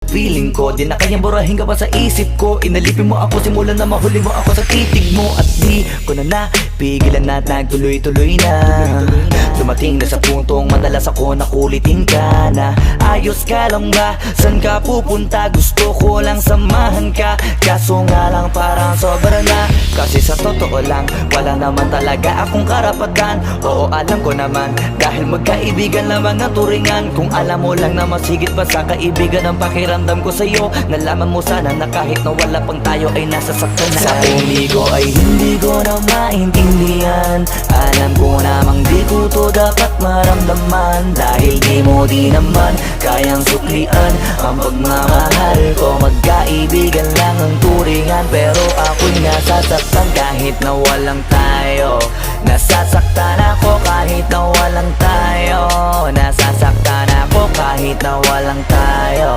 Feeling ko, di na kayang burahin ka pa sa isip ko. Inalipin mo ako, simula na mahuli mo ako sa titig mo. At di ko na napigilan na nagtuloy-tuloy na. Dumating na sa puntong madalas ako nakulitin ka na. Ayos ka lang ba? San ka pupunta? Gusto ko lang samahan ka. Kaso nga lang parang sobra na. Kasi sa totoo lang, wala naman talaga akong karapatan. Oo, alam ko naman, dahil magkaibigan lamang ang turingan. Kung alam mo lang na masigit pa sa kaibigan ang pakiramdam ko sa'yo, nalaman mo sana na kahit na wala pang tayo ay nasasaktan na. Sa umigo ay hindi ko na maintindihan. Alam ko namang di ko to dapat maramdaman. Dahil di mo di naman kayang suklian ang pagmamahal ko. Magkaibigan lang ang turingan, pero ako'y nasasaktan kahit na walang tayo. Nasasaktan ako kahit na walang tayo. Nasasaktan ako kahit na walang tayo.